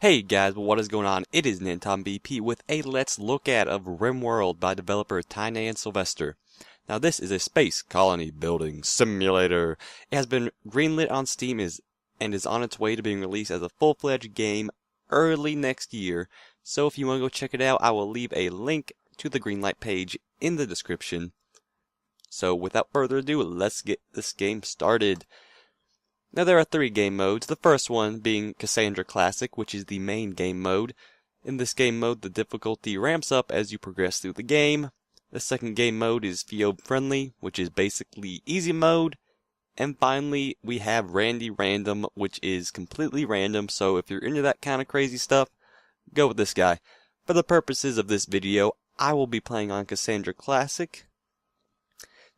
Hey guys, what is going on? It is Nantom BP with a Let's Look At of RimWorld by developer Tyne and Sylvester. Now this is a space colony building simulator. It has been greenlit on Steam and is on its way to being released as a full-fledged game early next year. So if you want to go check it out, I will leave a link to the greenlight page in the description. So without further ado, let's get this game started. Now there are 3 game modes, the first one being Cassandra Classic, which is the main game mode. In this game mode, the difficulty ramps up as you progress through the game. The second game mode is Phoebe Friendly, which is basically easy mode. And finally, we have Randy Random, which is completely random, so if you're into that kind of crazy stuff, go with this guy. For the purposes of this video, I will be playing on Cassandra Classic.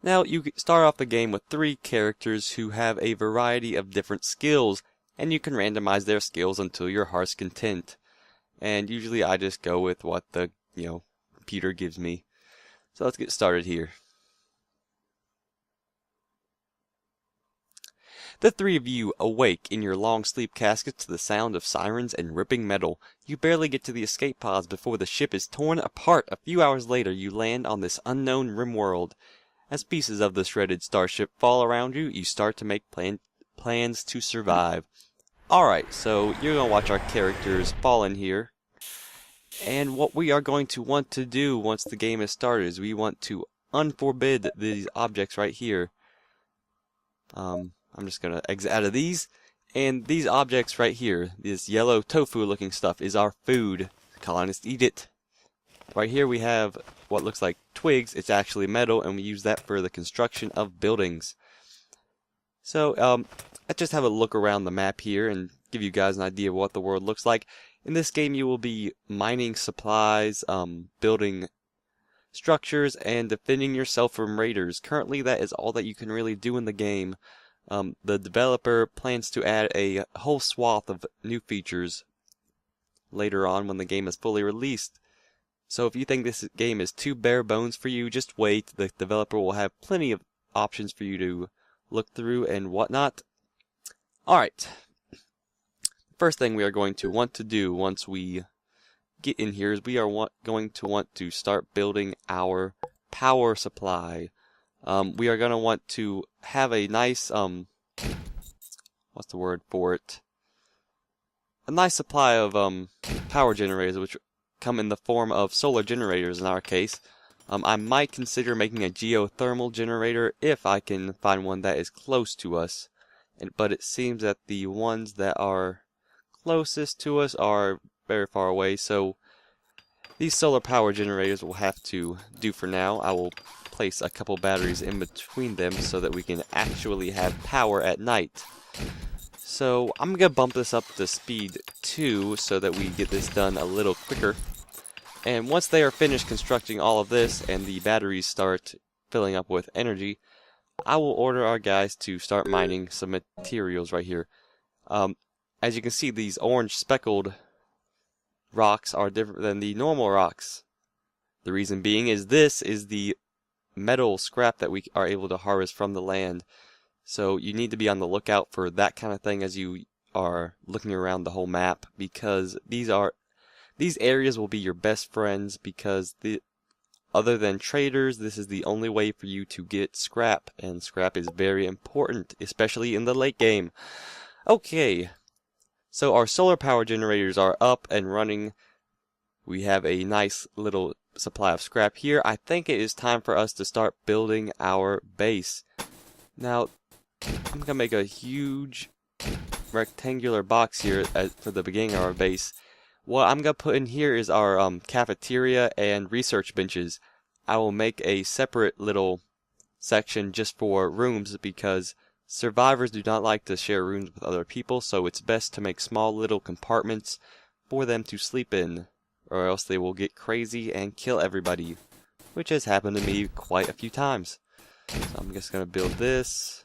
Now, you start off the game with 3 characters who have a variety of different skills, and you can randomize their skills until your heart's content. And usually I just go with what the, computer gives me. So let's get started here. The 3 of you awake in your long sleep caskets to the sound of sirens and ripping metal. You barely get to the escape pods before the ship is torn apart. A few hours later, you land on this unknown RimWorld. As pieces of the shredded starship fall around you, you start to make plans to survive. Alright, so you're going to watch our characters fall in here. And what we are going to want to do once the game is started is we want to unforbid these objects right here. I'm just going to exit out of these. And these objects right here, this yellow tofu looking stuff, is our food. Colonists eat it. Right here we have what looks like twigs. It's actually metal, and we use that for the construction of buildings. So, let's just have a look around the map here and give you guys an idea of what the world looks like. In this game you will be mining supplies, building structures, and defending yourself from raiders. Currently that is all that you can really do in the game. The developer plans to add a whole swath of new features later on when the game is fully released. So if you think this game is too bare bones for you, just wait. The developer will have plenty of options for you to look through and whatnot. Alright. First thing we are going to want to do once we get in here is we are going to want to start building our power supply. We are going to want to have a nice, what's the word for it? A nice supply of power generators, which come in the form of solar generators in our case. I might consider making a geothermal generator if I can find one that is close to us. But it seems that the ones that are closest to us are very far away, so these solar power generators will have to do for now. I will place a couple batteries in between them so that we can actually have power at night. So I'm going to bump this up to speed 2 so that we get this done a little quicker. And once they are finished constructing all of this and the batteries start filling up with energy, I will order our guys to start mining some materials right here. As you can see, these orange speckled rocks are different than the normal rocks. The reason being is this is the metal scrap that we are able to harvest from the land. So you need to be on the lookout for that kind of thing as you are looking around the whole map, because these areas will be your best friends, because other than traders, this is the only way for you to get scrap, and scrap is very important, especially in the late game. Okay, so our solar power generators are up and running. We have a nice little supply of scrap here. I think it is time for us to start building our base. Now, I'm going to make a huge rectangular box here for the beginning of our base. What I'm going to put in here is our cafeteria and research benches. I will make a separate little section just for rooms, because survivors do not like to share rooms with other people, so it's best to make small little compartments for them to sleep in, or else they will get crazy and kill everybody, which has happened to me quite a few times. So I'm just going to build this,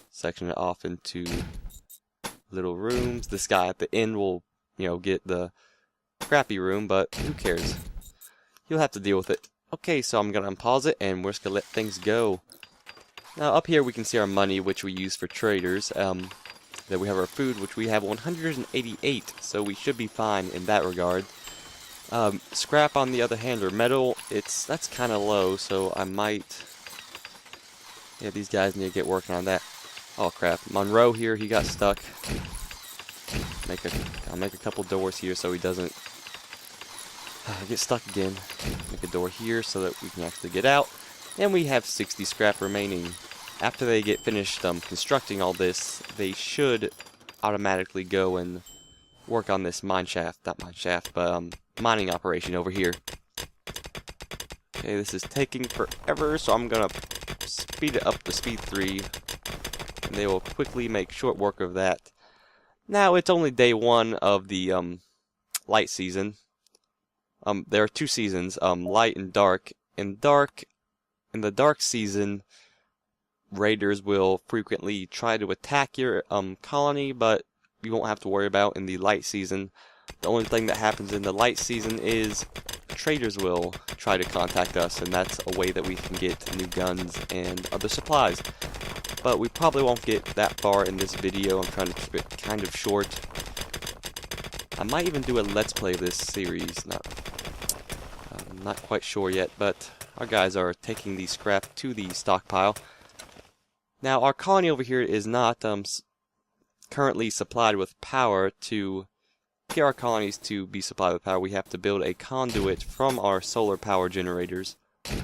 section it off into little rooms. This guy at the end will, get the crappy room, but who cares? You'll have to deal with it. Okay, so I'm going to unpause it, and we're just going to let things go. Now, up here we can see our money, which we use for traders. Then we have our food, which we have 188, so we should be fine in that regard. Scrap, on the other hand, or metal, that's kind of low, so I might... Yeah, these guys need to get working on that. Oh crap, Monroe here, he got stuck. I'll make a couple doors here so he doesn't get stuck again. Make a door here so that we can actually get out. And we have 60 scrap remaining. After they get finished constructing all this, they should automatically go and work on this mining operation over here. Okay, this is taking forever, so I'm gonna speed it up to speed 3, and they will quickly make short work of that. Now it's only day 1 of the light season. There are 2 seasons, light and dark. In the dark season, raiders will frequently try to attack your colony, but you won't have to worry about in the light season. The only thing that happens in the light season is traders will try to contact us, and that's a way that we can get new guns and other supplies. But we probably won't get that far in this video. I'm trying to keep it kind of short. I might even do a let's play of this series. I'm not quite sure yet, but our guys are taking the scrap to the stockpile. Now, our colony over here is not currently supplied with power. To get our colonies to be supplied with power, we have to build a conduit from our solar power generators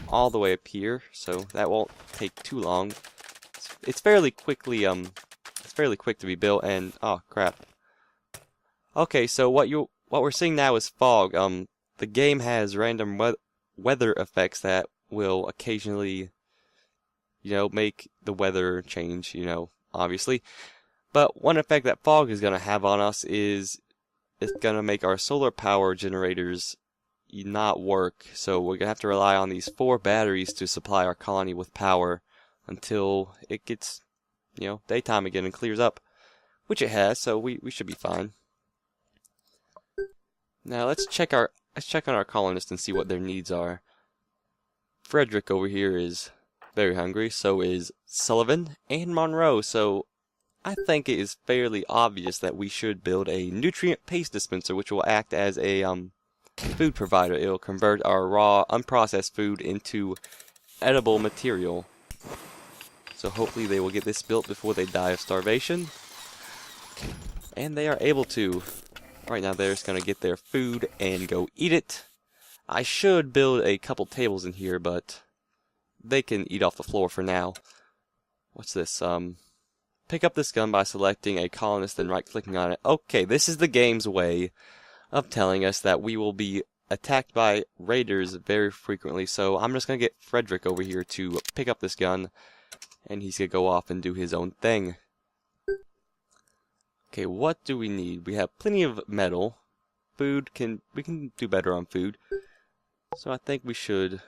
all the way up here, so that won't take too long. It's fairly quick to be built, and oh crap. Okay, so what we're seeing now is fog. The game has random weather effects that will occasionally, make the weather change, obviously. But one effect that fog is going to have on us is it's going to make our solar power generators not work. So we're going to have to rely on these 4 batteries to supply our colony with power until it gets, daytime again and clears up. Which it has, so we should be fine. Now let's check on our colonists and see what their needs are. Frederick over here is very hungry, so is Sullivan and Monroe, so I think it is fairly obvious that we should build a nutrient paste dispenser, which will act as a food provider. It will convert our raw, unprocessed food into edible material. So hopefully they will get this built before they die of starvation. And they are able to. Right now they're just going to get their food and go eat it. I should build a couple tables in here, but they can eat off the floor for now. What's this? Pick up this gun by selecting a colonist and right-clicking on it. Okay, this is the game's way of telling us that we will be attacked by raiders very frequently, so I'm just going to get Frederick over here to pick up this gun, and he's going to go off and do his own thing. Okay, what do we need? We have plenty of metal. We can do better on food. So I think we should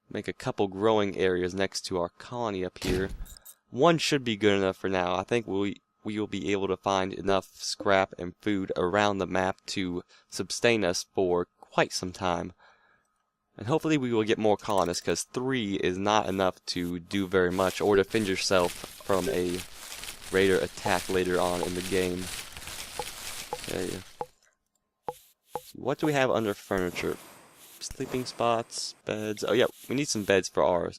make a couple growing areas next to our colony up here. One should be good enough for now. I think we will be able to find enough scrap and food around the map to sustain us for quite some time. And hopefully we will get more colonists, because 3 is not enough to do very much or defend yourself from a raider attack later on in the game. Okay. What do we have under furniture? Sleeping spots, beds. Oh yeah, we need some beds for our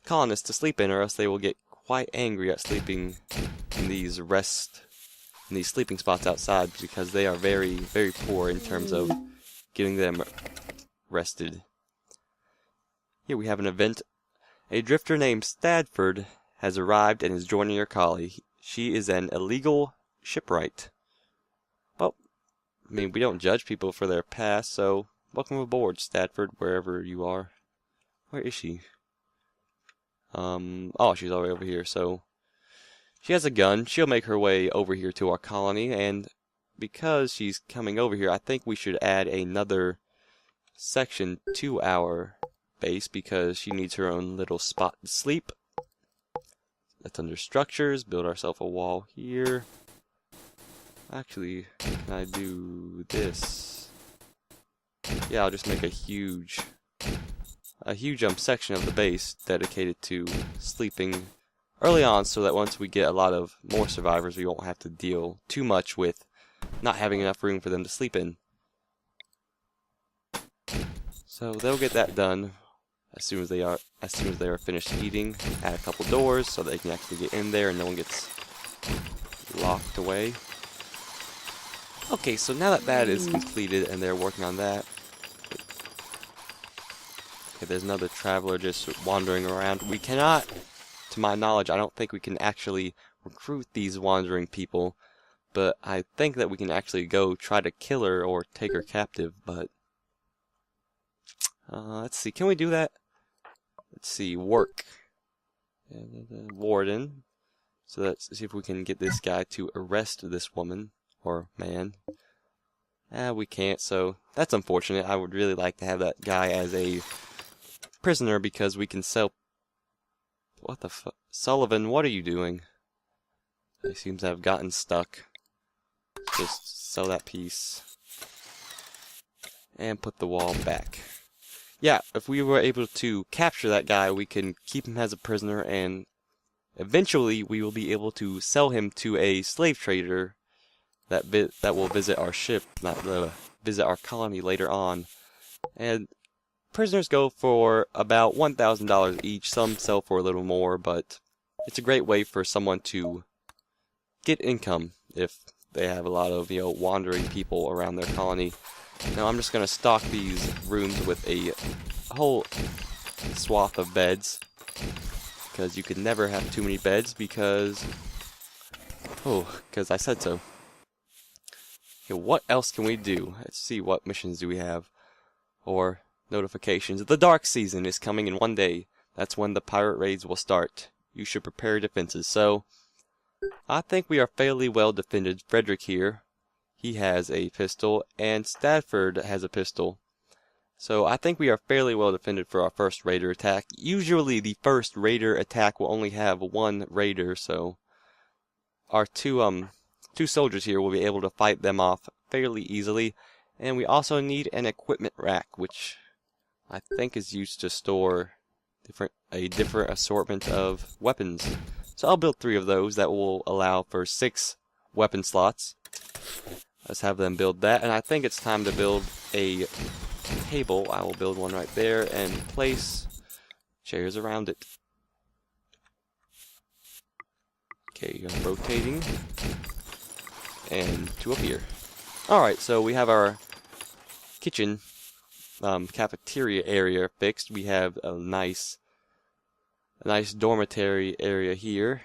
colonists to sleep in, or else they will get quite angry at sleeping in these sleeping spots outside, because they are very, very poor in terms of getting them rested. Here we have an event. A drifter named Stadford has arrived and is joining your colony. She is an illegal shipwright. Well, I mean, we don't judge people for their past, so welcome aboard, Stadford, wherever you are. Where is she? Oh, she's already over here, so she has a gun. She'll make her way over here to our colony, and because she's coming over here, I think we should add another section to our base, because she needs her own little spot to sleep. That's under structures. Build ourselves a wall here. Actually, can I do this? Yeah, I'll just make a huge section of the base dedicated to sleeping early on so that once we get a lot of more survivors, we won't have to deal too much with not having enough room for them to sleep in. So they'll get that done as soon as they are finished eating. Add a couple doors so they can actually get in there and no one gets locked away. Okay, so now that that is completed and they're working on that. Okay, there's another traveler just wandering around. We cannot, to my knowledge, I don't think we can actually recruit these wandering people, but I think that we can actually go try to kill her or take her captive, but let's see, can we do that? Let's see, work. Warden. So let's see if we can get this guy to arrest this woman, or man. We can't, so that's unfortunate. I would really like to have that guy as a prisoner because we can sell... What the fuck? Sullivan, what are you doing? He seems to have gotten stuck. Just sell that piece. And put the wall back. Yeah, if we were able to capture that guy, we can keep him as a prisoner, and eventually we will be able to sell him to a slave trader that will visit our ship, visit our colony later on. And prisoners go for about $1,000 each. Some sell for a little more, but it's a great way for someone to get income if they have a lot of, wandering people around their colony. Now I'm just going to stock these rooms with a whole swath of beds, because you can never have too many beds because I said so. Okay, what else can we do? Let's see, what missions do we have? Or notifications. The dark season is coming in 1 day. That's when the pirate raids will start. You should prepare defenses. So, I think we are fairly well defended. Frederick here, he has a pistol, and Stafford has a pistol. So I think we are fairly well defended for our first raider attack. Usually the first raider attack will only have one raider, so our two soldiers here will be able to fight them off fairly easily. And we also need an equipment rack, which I think is used to store a different assortment of weapons. So I'll build 3 of those that will allow for 6 weapon slots. Let's have them build that, and I think it's time to build a table. I will build one right there and place chairs around it. Okay, rotating, and 2 up here. Alright, so we have our kitchen, cafeteria area fixed. We have a nice dormitory area here,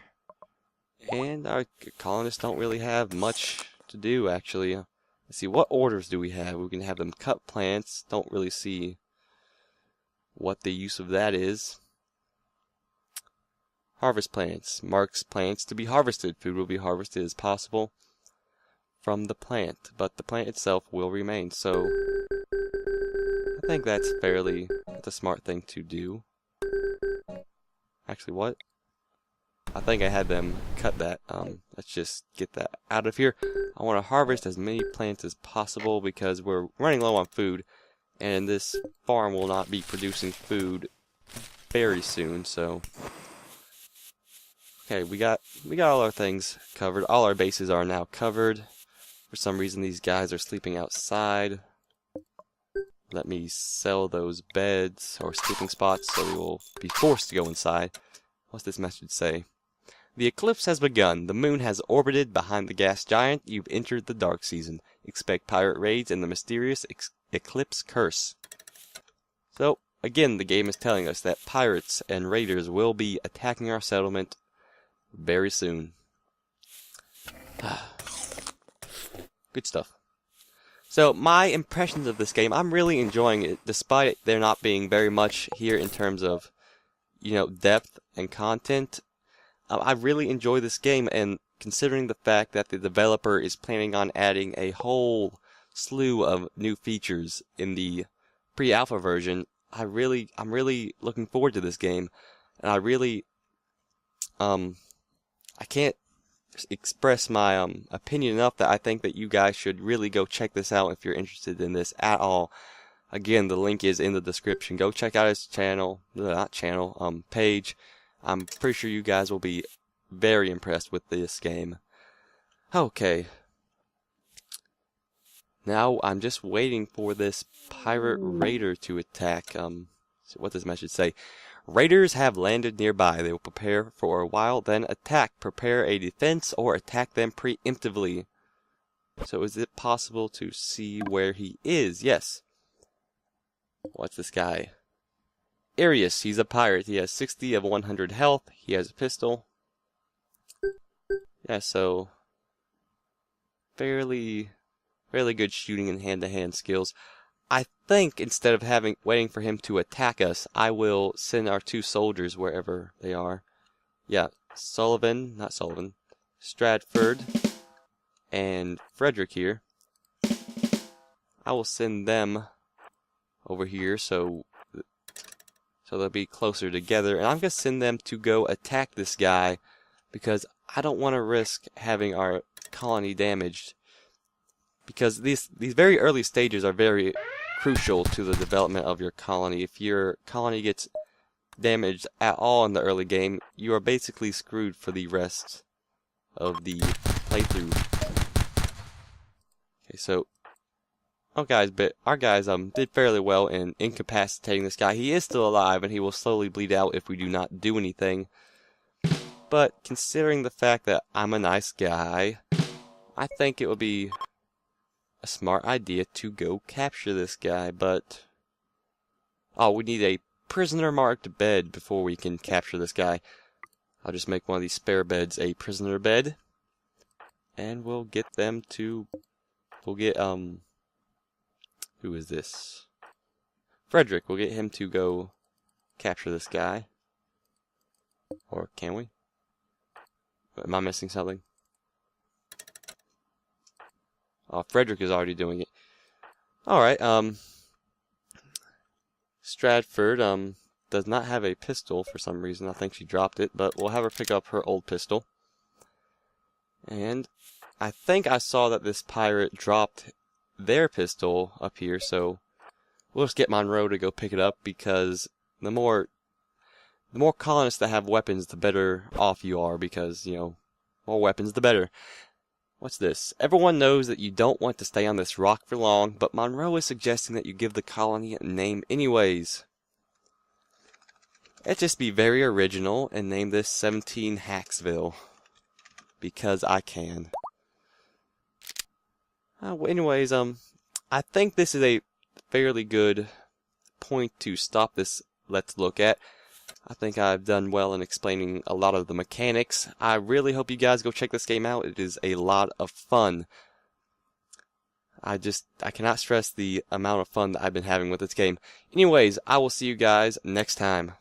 and our colonists don't really have much to do, actually. Let's see, what orders do we have? We can have them cut plants. Don't really see what the use of that is. Harvest plants. Marks plants to be harvested. Food will be harvested as possible from the plant, but the plant itself will remain. So I think that's a smart thing to do. Actually, what? I think I had them cut that. Let's just get that out of here. I want to harvest as many plants as possible because we're running low on food, and this farm will not be producing food very soon. So, okay, we got all our things covered. All our bases are now covered. For some reason, these guys are sleeping outside. Let me sell those beds or sleeping spots so we will be forced to go inside. What's this message say? The eclipse has begun. The moon has orbited behind the gas giant. You've entered the dark season. Expect pirate raids and the mysterious eclipse curse. So, again, the game is telling us that pirates and raiders will be attacking our settlement very soon. Good stuff. So, my impressions of this game, I'm really enjoying it, despite there not being very much here in terms of, depth and content. I really enjoy this game, and considering the fact that the developer is planning on adding a whole slew of new features in the pre-alpha version, I'm really looking forward to this game, and I can't express my opinion enough that I think that you guys should really go check this out if you're interested in this at all. Again, the link is in the description. Go check out his channel, page. I'm pretty sure you guys will be very impressed with this game. Okay. Now I'm just waiting for this pirate raider to attack. What does the message say? Raiders have landed nearby. They will prepare for a while, then attack. Prepare a defense or attack them preemptively. So is it possible to see where he is? Yes. What's this guy? Arius. He's a pirate. He has 60 of 100 health. He has a pistol. Yeah, so fairly good shooting and hand-to-hand skills. I think instead of waiting for him to attack us, I will send our 2 soldiers wherever they are. Yeah, Stratford and Frederick here. I will send them over here so they'll be closer together, and I'm going to send them to go attack this guy because I don't want to risk having our colony damaged, because these very early stages are very crucial to the development of your colony. If your colony gets damaged at all in the early game, you are basically screwed for the rest of the playthrough. Okay, so our guys did fairly well in incapacitating this guy. He is still alive, and he will slowly bleed out if we do not do anything. But considering the fact that I'm a nice guy, I think it would be a smart idea to go capture this guy. But we need a prisoner marked bed before we can capture this guy. I'll just make one of these spare beds a prisoner bed, and we'll get them to who is this? Frederick. We'll get him to go capture this guy. Or can we? Am I missing something? Oh, Frederick is already doing it. Alright, Stratford, does not have a pistol for some reason. I think she dropped it, but we'll have her pick up her old pistol. And I think I saw that this pirate dropped their pistol up here, so we'll just get Monroe to go pick it up, because the more colonists that have weapons, the better off you are, because, you know, more weapons, the better. What's this? Everyone knows that you don't want to stay on this rock for long, but Monroe is suggesting that you give the colony a name anyways. Let's just be very original and name this 17 Hacksville, because I can. Anyways, I think this is a fairly good point to stop this Let's Look at. I think I've done well in explaining a lot of the mechanics. I really hope you guys go check this game out. It is a lot of fun. I cannot stress the amount of fun that I've been having with this game. Anyways, I will see you guys next time.